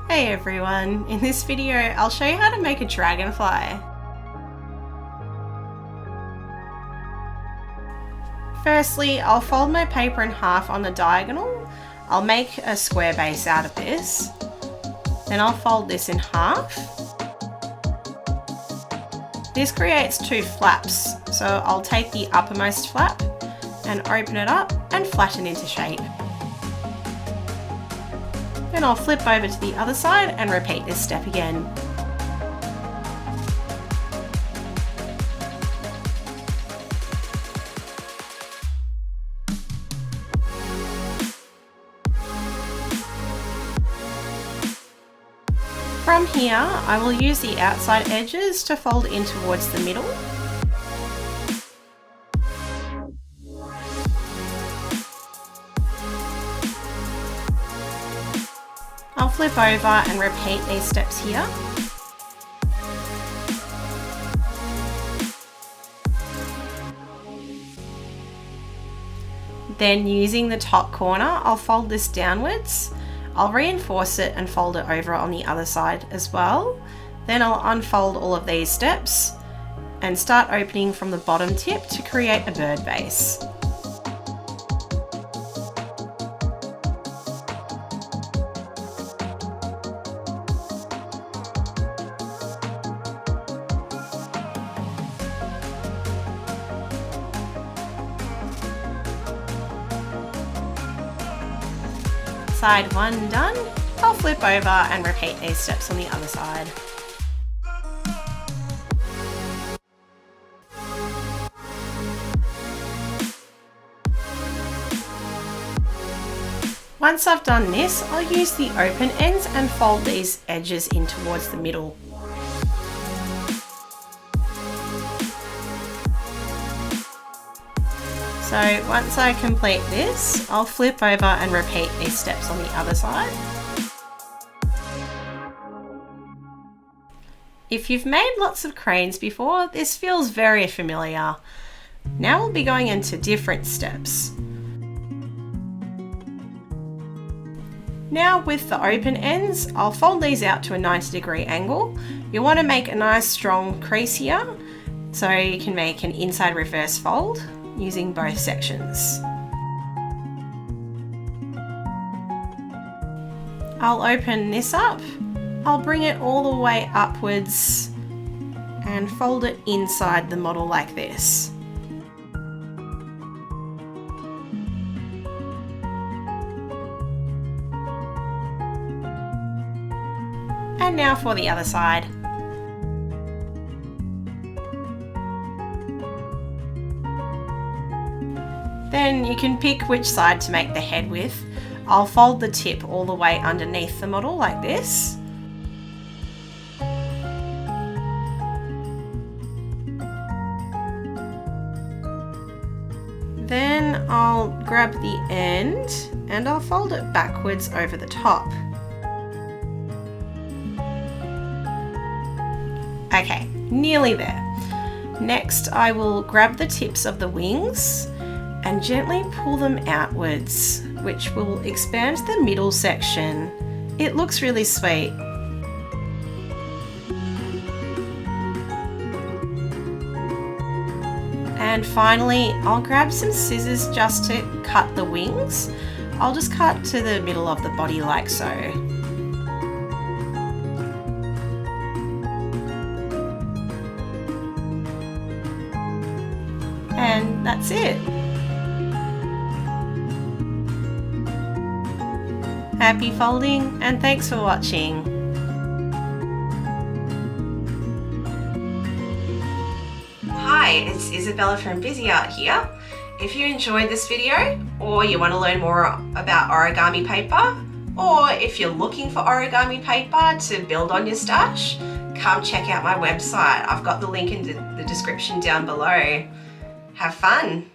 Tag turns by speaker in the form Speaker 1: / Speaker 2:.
Speaker 1: Hey everyone, in this video I'll show you how to make a dragonfly. Firstly, I'll fold my paper in half on the diagonal. I'll make a square base out of this. Then I'll fold this in half. This creates two flaps, so I'll take the uppermost flap and open it up and flatten into shape. Then I'll flip over to the other side and repeat this step again. From here, I will use the outside edges to fold in towards the middle. I'll flip over and repeat these steps here. Then using the top corner, I'll fold this downwards. I'll reinforce it and fold it over on the other side as well. Then I'll unfold all of these steps and start opening from the bottom tip to create a bird base. Side one done, I'll flip over and repeat these steps on the other side. Once I've done this, I'll use the open ends and fold these edges in towards the middle. So once I complete this, I'll flip over and repeat these steps on the other side. If you've made lots of cranes before, this feels very familiar. Now we'll be going into different steps. Now with the open ends, I'll fold these out to a 90-degree angle. You want to make a nice strong crease here, so you can make an inside reverse fold using both sections. I'll open this up, I'll bring it all the way upwards and fold it inside the model like this. And now for the other side. Then you can pick which side to make the head with. I'll fold the tip all the way underneath the model like this. Then I'll grab the end and I'll fold it backwards over the top. Okay, nearly there. Next, I will grab the tips of the wings and gently pull them outwards, which will expand the middle section. It looks really sweet. And finally, I'll grab some scissors just to cut the wings. I'll just cut to the middle of the body like so. And that's it. Happy folding and thanks for watching. Hi, it's Isabella from Bizzi Art here. If you enjoyed this video or you want to learn more about origami paper, or if you're looking for origami paper to build on your stash, come check out my website. I've got the link in the description down below. Have fun!